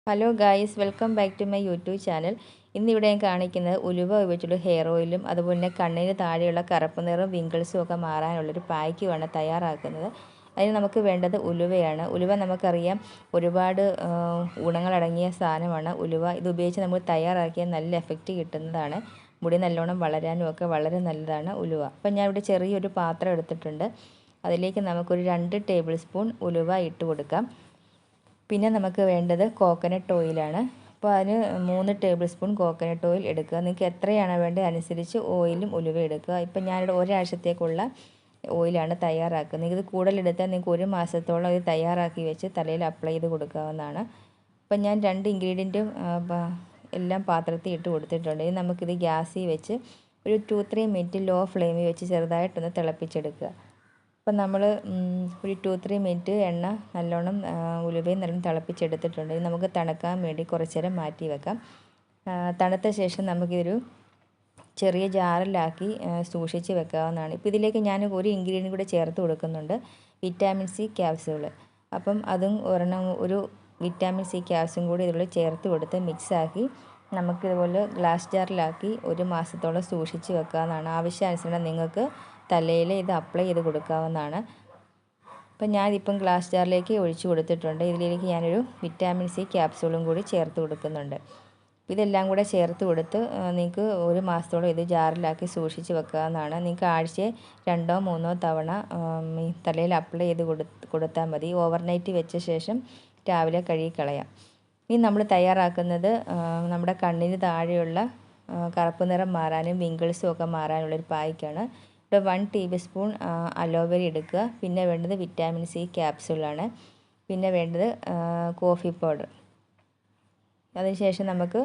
Hello guys, welcome back to my YouTube channel. ഇന്നിവിടെ ഞാൻ കാണിക്കുന്നത് ഉലുവ ഉപയോഗിച്ചുള്ള ഹെയർ ഓയിലും അതുപോലെ തന്നെ കണ്ണിന് താഴെയുള്ള കറുപ്പ് നിറവും വിങ്കിൾസും ഒക്കെ മാറാനുള്ളൊരു പായ്ക്കുമാണ് തയ്യാറാക്കുന്നത്. അതിന് നമുക്ക് വേണ്ടത് ഉലുവയാണ്. ഉലുവ നമുക്കറിയാം ഒരുപാട് ഗുണങ്ങളടങ്ങിയ സാധനമാണ് ഉലുവ. ഇത് ഉപയോഗിച്ച് നമ്മൾ തയ്യാറാക്കിയാൽ നല്ല എഫക്റ്റ് കിട്ടുന്നതാണ്. മുടി നല്ലോണം വളരാനും ഒക്കെ വളരെ നല്ലതാണ് ഉലുവ. അപ്പം ഞാൻ ഇവിടെ ചെറിയൊരു പാത്രം എടുത്തിട്ടുണ്ട്. അതിലേക്ക് നമുക്കൊരു 2 ടേബിൾ സ്പൂൺ ഉലുവ ഇട്ട് കൊടുക്കാം. പിന്നെ നമുക്ക് വേണ്ടത് കോക്കനട്ട് ഓയിലാണ്. അപ്പോൾ അതിന് 3 ടേബിൾ സ്പൂൺ കോക്കനട്ട് ഓയിൽ എടുക്കുക. നിങ്ങൾക്ക് എത്രയാണ് വേണ്ടത് അനുസരിച്ച് ഓയിലും ഉലുവ എടുക്കുക. ഇപ്പം ഞാനിവിടെ ഒരാഴ്ചത്തേക്കുള്ള ഓയിലാണ് തയ്യാറാക്കുന്നത്. ഇത് കൂടുതലെടുത്താൽ നിങ്ങൾക്ക് 1 മാസത്തോളം ഇത് തയ്യാറാക്കി വെച്ച് തലയിൽ അപ്ലൈ ചെയ്ത് കൊടുക്കാവുന്നതാണ്. അപ്പം ഞാൻ 2 ഇൻഗ്രീഡിയൻറ്റും എല്ലാം പാത്രത്തിൽ ഇട്ട് കൊടുത്തിട്ടുണ്ട്. ഇനി നമുക്കിത് ഗ്യാസിൽ വെച്ച് ഒരു 2-3 മിനിറ്റ് ലോ ഫ്ലെയിമിൽ വെച്ച് ചെറുതായിട്ടൊന്ന് തിളപ്പിച്ചെടുക്കുക. അപ്പം നമ്മൾ ഒരു 2-3 മിനിറ്റ് എണ്ണ നല്ലോണം ഉലുവയും നല്ലോണം തിളപ്പിച്ചെടുത്തിട്ടുണ്ട്. ഇത് നമുക്ക് തണുക്കാൻ വേണ്ടി കുറച്ച് നേരം മാറ്റി വെക്കാം. തണുത്ത ശേഷം നമുക്കിതൊരു ചെറിയ ജാറിലാക്കി സൂക്ഷിച്ച് വെക്കാവുന്നതാണ്. ഇപ്പോൾ ഇതിലേക്ക് ഞാൻ ഒരു ഇൻഗ്രീഡിയൻറ്റ് കൂടെ ചേർത്ത് കൊടുക്കുന്നുണ്ട്, വിറ്റാമിൻ സി ക്യാപ്സ്യൂൾ. അപ്പം അതും ഒരു വിറ്റാമിൻ സി ക്യാപ്സ്യൂളും കൂടി ഇതിൽ ചേർത്ത് കൊടുത്ത് മിക്സാക്കി നമുക്കിതുപോലെ ഗ്ലാസ് ജാറിലാക്കി 1 മാസത്തോളം സൂക്ഷിച്ച് വെക്കാവുന്നതാണ്. ആവശ്യാനുസരണം നിങ്ങൾക്ക് തലയിൽ ഇത് അപ്ലൈ ചെയ്ത് കൊടുക്കാവുന്നതാണ്. അപ്പം ഞാനിപ്പം ഗ്ലാസ് ജാറിലേക്ക് ഒഴിച്ച് കൊടുത്തിട്ടുണ്ട്. ഇതിലേക്ക് ഞാനൊരു വിറ്റാമിൻ സി ക്യാപ്സ്യൂളും കൂടി ചേർത്ത് കൊടുക്കുന്നുണ്ട്. ഇതെല്ലാം കൂടെ ചേർത്ത് കൊടുത്ത് നിങ്ങൾക്ക് 1 മാസത്തോളം ഇത് ജാറിലാക്കി സൂക്ഷിച്ച് വെക്കാവുന്നതാണ്. നിങ്ങൾക്ക് ആഴ്ചയിൽ 2-3 തവണ ഈ തലയിൽ അപ്ലൈ ചെയ്ത് കൊടുത്താൽ മതി. ഓവർനൈറ്റ് വെച്ച ശേഷം രാവിലെ കഴുകിക്കളയാം. ഇനി നമ്മൾ തയ്യാറാക്കുന്നത് നമ്മുടെ കണ്ണിന് താഴെയുള്ള കറുപ്പ് നിറം മാറാനും വിങ്കിൾസും ഒക്കെ മാറാനുള്ളൊരു പായ്ക്കാണ്. ഇവിടെ 1 ടീസ്പൂൺ അലോവേര എടുക്കുക. പിന്നെ വേണ്ടത് വിറ്റാമിൻ സി ക്യാപ്സ്യൂളാണ്. പിന്നെ വേണ്ടത് കോഫി പൗഡർ. അതിനുശേഷം നമുക്ക്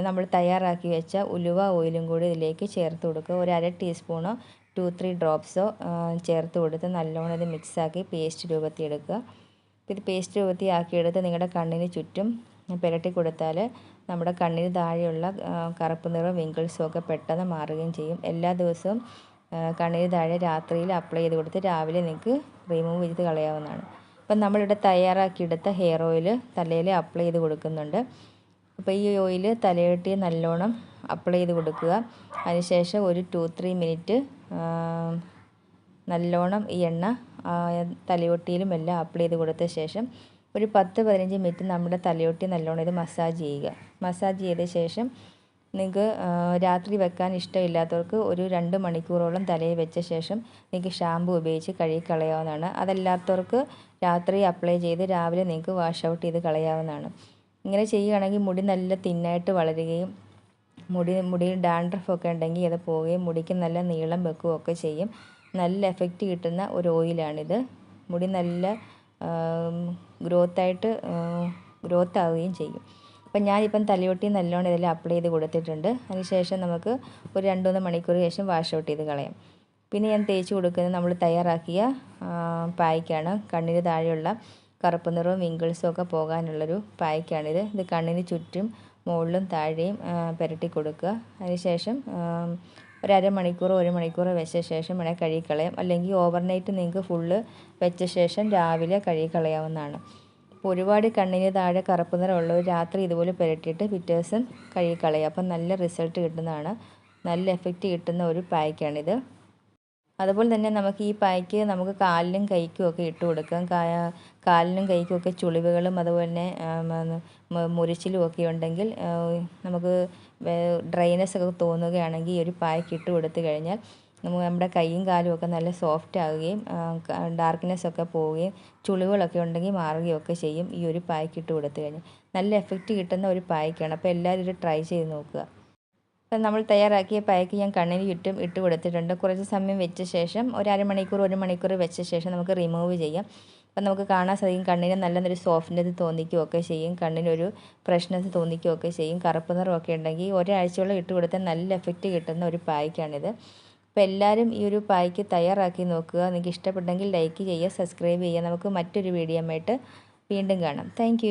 നമ്മൾ തയ്യാറാക്കി വെച്ച ഉലുവ ഓയിലും കൂടി ഇതിലേക്ക് ചേർത്ത് കൊടുക്കുക. ഒരു 1/2 ടീസ്പൂണോ 2-3 ഡ്രോപ്സോ ചേർത്ത് കൊടുത്ത് നല്ലോണം ഇത് മിക്സാക്കി പേസ്റ്റ് രൂപത്തിൽ എടുക്കുക. ഇത് പേസ്റ്റ് രൂപത്തിൽ ആക്കിയെടുത്ത് നിങ്ങളുടെ കണ്ണിന് ചുറ്റും പുരട്ടി കൊടുത്താൽ നമ്മുടെ കണ്ണിന് താഴെയുള്ള കറുപ്പ് നിറവും വിങ്കിൾസും ഒക്കെ പെട്ടെന്ന് മാറുകയും ചെയ്യും. എല്ലാ ദിവസവും കണ്ണിന് താഴെ രാത്രിയിൽ അപ്ലൈ ചെയ്ത് കൊടുത്ത് രാവിലെ നിങ്ങൾക്ക് റിമൂവ് ചെയ്ത് കളയാവുന്നതാണ്. അപ്പം നമ്മളിവിടെ തയ്യാറാക്കിയെടുത്ത ഹെയർ ഓയിൽ തലയിൽ അപ്ലൈ ചെയ്ത് കൊടുക്കുന്നുണ്ട്. അപ്പോൾ ഈ ഓയിൽ തലയോട്ടി നല്ലോണം അപ്ലൈ ചെയ്ത് കൊടുക്കുക. അതിനുശേഷം ഒരു 2-3 മിനിറ്റ് നല്ലോണം ഈ എണ്ണ തലയോട്ടിയിലും എല്ലാം അപ്ലൈ ചെയ്ത് കൊടുത്ത ശേഷം ഒരു 10-15 മിനിറ്റ് നമ്മുടെ തലയോട്ടി നല്ലോണം ഇത് മസാജ് ചെയ്യുക. മസാജ് ചെയ്ത ശേഷം നിങ്ങൾക്ക് രാത്രി വെക്കാൻ ഇഷ്ടമില്ലാത്തവർക്ക് ഒരു 2 മണിക്കൂറോളം തലയിൽ വെച്ച ശേഷം നിങ്ങൾക്ക് ഷാമ്പു ഉപയോഗിച്ച് കഴുകി കളയാവുന്നതാണ്. അതല്ലാത്തവർക്ക് രാത്രി അപ്ലൈ ചെയ്ത് രാവിലെ നിങ്ങൾക്ക് വാഷ് ഔട്ട് ചെയ്ത് കളയാവുന്നതാണ്. ഇങ്ങനെ ചെയ്യുകയാണെങ്കിൽ മുടി നല്ല തിന്നായിട്ട് വളരുകയും മുടിയിൽ ഡാൻഡ്രഫൊക്കെ ഉണ്ടെങ്കിൽ അത് പോവുകയും മുടിക്ക് നല്ല നീളം വെക്കുകയൊക്കെ ചെയ്യും. നല്ല എഫക്റ്റ് കിട്ടുന്ന ഒരു ഓയിലാണിത്. മുടി നല്ല ഗ്രോത്ത് ആവുകയും ചെയ്യും. അപ്പം ഞാനിപ്പം തലയോട്ടി നല്ലോണം ഇതിൽ അപ്ലൈ ചെയ്ത് കൊടുത്തിട്ടുണ്ട്. അതിനുശേഷം നമുക്ക് ഒരു 2-3 മണിക്കൂർ ശേഷം വാഷ് ഔട്ട് ചെയ്ത് കളയാം. പിന്നെ ഞാൻ തേച്ച് കൊടുക്കുന്നത് നമ്മൾ തയ്യാറാക്കിയ പായ്ക്കാണ്. കണ്ണിന് താഴെയുള്ള കറുപ്പ് നിറവും വിങ്കിൾസും ഒക്കെ പോകാനുള്ളൊരു പായ്ക്കാണിത്. ഇത് കണ്ണിന് ചുറ്റും മുകളിലും താഴെയും പുരട്ടി കൊടുക്കുക. അതിനുശേഷം ഒരു 1/2 മണിക്കൂറോ 1 മണിക്കൂറോ വെച്ച ശേഷം വേണേൽ കഴുകിക്കളയാം. അല്ലെങ്കിൽ ഓവർനൈറ്റ് നിങ്ങൾക്ക് ഫുള്ള് വെച്ച ശേഷം രാവിലെ കഴുകിക്കളയാവുന്നതാണ്. അപ്പോൾ ഒരുപാട് കണ്ണിന് താഴെ കറുപ്പ് നിറമുള്ളവർ രാത്രി ഇതുപോലെ പുരട്ടിയിട്ട് പിറ്റേ ദിവസം കഴുകിക്കളയുക. അപ്പം നല്ല റിസൾട്ട് കിട്ടുന്നതാണ്. നല്ല എഫക്റ്റ് കിട്ടുന്ന ഒരു പായ്ക്കാണിത്. അതുപോലെ തന്നെ നമുക്ക് ഈ പായ്ക്ക് നമുക്ക് കാലിനും കൈക്കും ഒക്കെ ഇട്ട് കൊടുക്കാം. കാലിനും കൈക്കും ഒക്കെ ചുളിവുകളും അതുപോലെ തന്നെ മുരിച്ചിലും ഒക്കെ ഉണ്ടെങ്കിൽ നമുക്ക് ഡ്രൈനെസ് ഒക്കെ തോന്നുകയാണെങ്കിൽ ഈ ഒരു പായ്ക്ക് ഇട്ട് കൊടുത്തു കഴിഞ്ഞാൽ നമ്മുടെ കൈയും കാലും ഒക്കെ നല്ല സോഫ്റ്റ് ആവുകയും ഡാർക്ക്നെസ് ഒക്കെ പോവുകയും ചുളിവുകളൊക്കെ ഉണ്ടെങ്കിൽ മാറുകയും ഒക്കെ ചെയ്യും. ഈ ഒരു പായ്ക്ക് ഇട്ട് കൊടുത്തു കഴിഞ്ഞാൽ നല്ല എഫക്റ്റ് കിട്ടുന്ന ഒരു പായ്ക്കാണ്. അപ്പോൾ എല്ലാവരും ഇത് ട്രൈ ചെയ്ത് നോക്കുക. അപ്പം നമ്മൾ തയ്യാറാക്കിയ പായ്ക്ക് ഞാൻ കണ്ണിന് ചുറ്റും ഇട്ട് കൊടുത്തിട്ടുണ്ട്. കുറച്ച് സമയം വെച്ച ശേഷം ഒരു 1/2 മണിക്കൂർ 1 മണിക്കൂർ വെച്ച ശേഷം നമുക്ക് റിമൂവ് ചെയ്യാം. അപ്പം നമുക്ക് കാണാൻ സാധിക്കും കണ്ണിന് നല്ലൊരു സോഫ്റ്റ്നെസ് തോന്നിക്കുകയൊക്കെ ചെയ്യും. കണ്ണിനൊരു ഫ്രഷ്നെസ് തോന്നിക്കുകയൊക്കെ ചെയ്യും. കറുപ്പ് നിറമൊക്കെ ഉണ്ടെങ്കിൽ ഒരാഴ്ചയോളം ഇട്ട് കൊടുത്താൽ നല്ല എഫക്റ്റ് കിട്ടുന്ന ഒരു പായ്ക്കാണിത്. അപ്പോൾ എല്ലാവരും ഈ ഒരു പായ്ക്ക് തയ്യാറാക്കി നോക്കുക. നിങ്ങൾക്ക് ഇഷ്ടപ്പെട്ടെങ്കിൽ ലൈക്ക് ചെയ്യുക, സബ്സ്ക്രൈബ് ചെയ്യുക. നമുക്ക് മറ്റൊരു വീഡിയോയുമായിട്ട് വീണ്ടും കാണാം. താങ്ക്